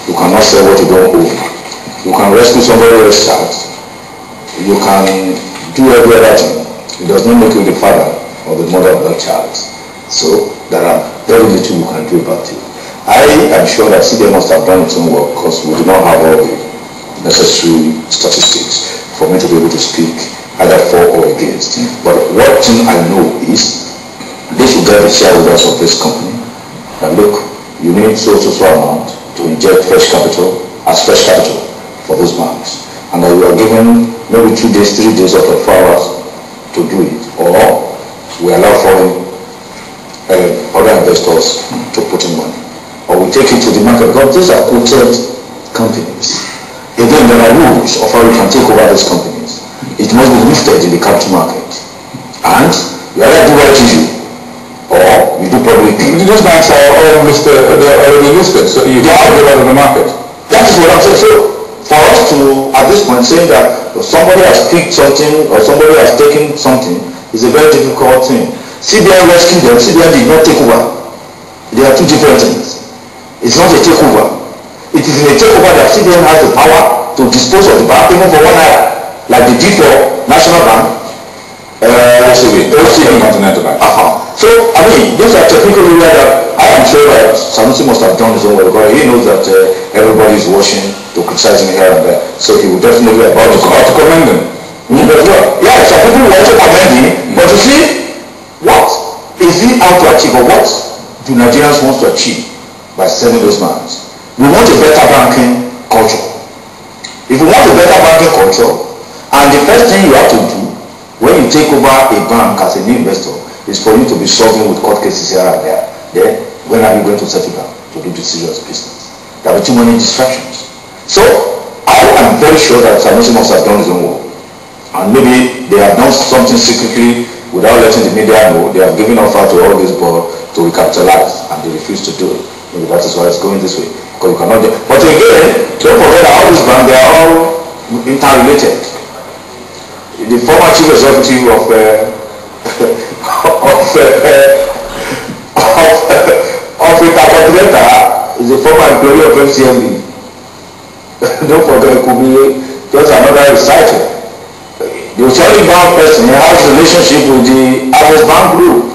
You cannot sell what you don't own. You can rescue somebody else's child. You can do every other thing. It does not make you the father or the mother of that child. So there are very little you can do about it. I am sure that CBN must have done its own work because we do not have all the necessary statistics for me to be able to speak either for or against. But one thing I know is they should get the shareholders of this company and look, you need so amount to inject fresh capital as fresh capital for those banks, and that you are given maybe 2 days, 3 days or 4 hours to do it, or we allow foreign other investors to put in money, or we take it to the market because these are quoted companies. Again, there are rules of how you can take over these companies. It must be listed in the capital market, and you either do YTU or you do public. Those banks are all listed, they're already listed, so you don't have to go out of the market. That is what I'm saying. So for us to, at this point, saying that somebody has picked something or somebody has taken something is a very difficult thing. CBN rescued them. CBN did not take over. They are two different things. It's not a takeover. It is in a takeover that CBN has the power to dispose of the bank even for 1 naira, like they did for National Bank, OCB Continental Bank. So, I mean, these are technical areas that I am sure that Sanusi must have done his own work, because he knows that everybody is watching to criticize him here and there. So he will definitely about to commend him. Yeah, some people want to commend him, but you see, what is he out to achieve, or what do Nigerians want to achieve by selling those banks? We want a better banking culture. If we want a better banking culture, and the first thing you have to do when you take over a bank as a new investor is for you to be solving with court cases here and there. Then when are you going to settle down to do the serious business? There are too many distractions. So I am very sure that Sanusi must have done his own work, and maybe they have done something secretly without letting the media know. They have given offer to all this board to recapitalize, and they refuse to do it. Maybe that is why it's going this way, because you cannot do it. But again, don't forget that all these banks, they are all interrelated. The former chief executive of Intercontinental is a former employee of FCMB. Don't forget, it could be just another recital. The Charlie Bank person has a relationship with the Access Bank Group.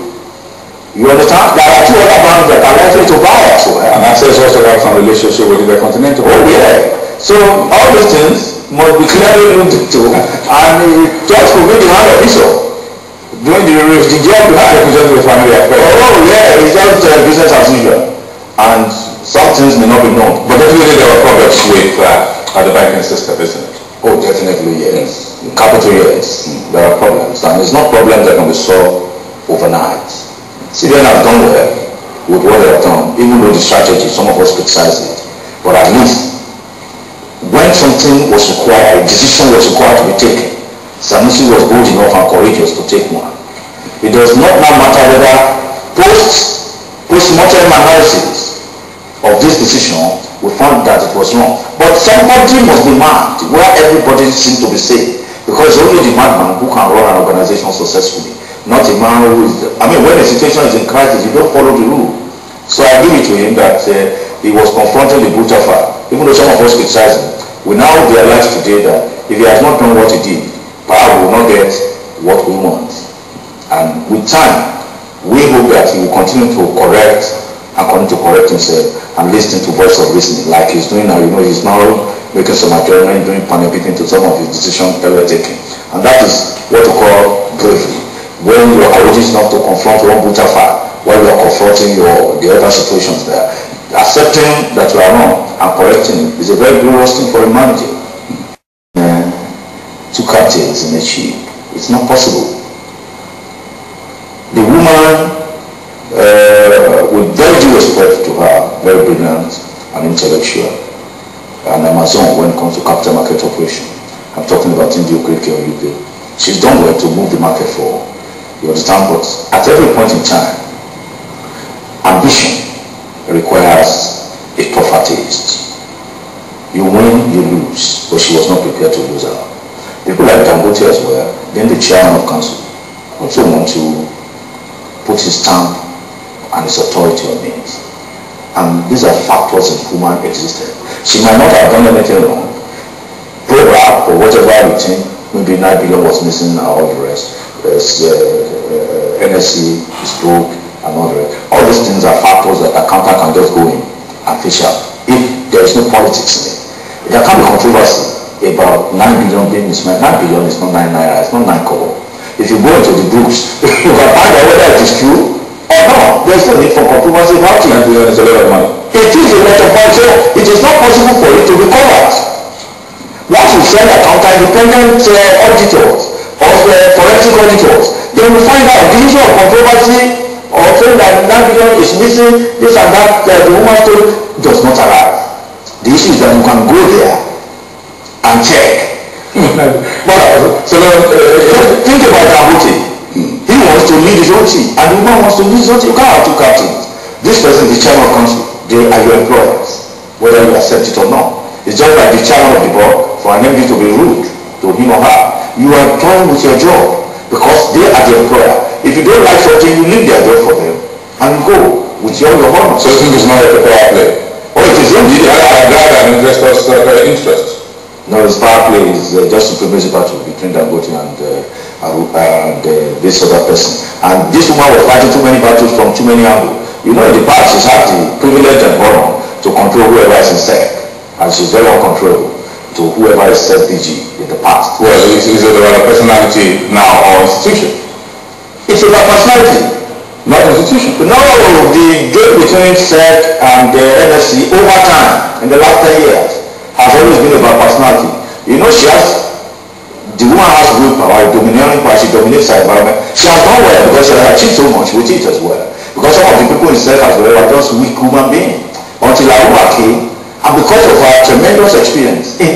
You understand? There are 2 other banks that are likely to buy as well. And Access also has some relationship with the Continental. Oh yeah. So all these things must be clearly looked into, and just for me the hand of Bishop during the job you have represent the family affairs. Oh yeah, it's just business as usual, and some things may not be known. But definitely there are problems with the banking system, isn't it? Oh, definitely yes. In capital, yes, there are problems, and it's not problems that can be solved overnight. CBN has done well with what they have done, even though the strategy, some of us criticize it, but at least when something was required, a decision was required to be taken, Sanusi was bold enough and courageous to take one. It does not now matter whether post-mortem analysis of this decision, we found that it was wrong. But somebody must be mad where everybody seems to be safe, because only the madman who can run an organization successfully, not a man who is, when a situation is in crisis, you don't follow the rule. So I give it to him that he was confronting the brutal fact, even though some of us criticize him. We now realize today that if he has not done what he did, perhaps we will not get what we want. And with time, we hope that he will continue to correct himself and listen to voice of reasoning like he's doing now. He's now making some adjournment, doing panel-beating to some of his decisions ever taken. And that is what we call bravery. When you are courageous enough to confront one brutal fact while you are confronting the other situations there, accepting that you are wrong and correcting it is a very glorious thing for a manager. 2 captains in a ship, it's not possible. The woman, with very due respect to her, very brilliant and intellectual, and Amazon when it comes to capital market operation. I'm talking about India, Greek or UK. She's done well to move the market forward. You understand? But at every point in time, ambition requires a tougher taste. You win, you lose, but she was not prepared to lose out. People like Dangote as well, then the chairman of council, also want to put his stamp and his authority on it. And these are factors in human existence. She might not have done anything wrong. Program or whatever we think, maybe 9 billion was missing and all the rest. NSC is broke and all the rest. All these things are factors that accountant can just go in and fish out if there is no politics in it. There can't be controversy about 9 billion being misspent. 9 billion is not 9 naira, it's not 9 kobo. If you go into the books, you can find out whether it is true or not. There's no need for controversy about it. 9 billion is a lot of money. It is a lot of money, so it is not possible for it to be covered. Once you send independent auditors or forensic auditors, they will find out the issue of controversy or saying that 9 billion is missing, this and that, the woman's story does not arrive. The issue is that you can go there and check. But think about Dangote. He wants to lead his own team, and the woman wants to lead his own team. You can't have two captains. This person is the chairman of council. They are your employers, whether you accept it or not. It's just like the chairman of the board for an MD to be rude to him or her. You are employing with your job because they are the employer. If you don't like something, you leave their job for them and go with your honor. So you think it's not like a power play? Oh, it is indeed. An investor's interest. No, this power play is just supremacy battle between Dangote and this other person. And this woman was fighting too many battles from too many angles. You know, in the past, she's had the privilege and honor to control whoever is in SEC. And she's very uncontrollable to whoever is SDG in the past. Well, is it about a personality now or institution? It's about personality, not institution. No, the game between SEC and the NSC over time, in the last 10 years, has always been about personality. You know, the woman has willpower, domineering power, she dominates her environment. She has done well because she has achieved so much with it as well. Because some of the people in SEC as well are just weak human beings. Until a woman came, and because of her tremendous experience in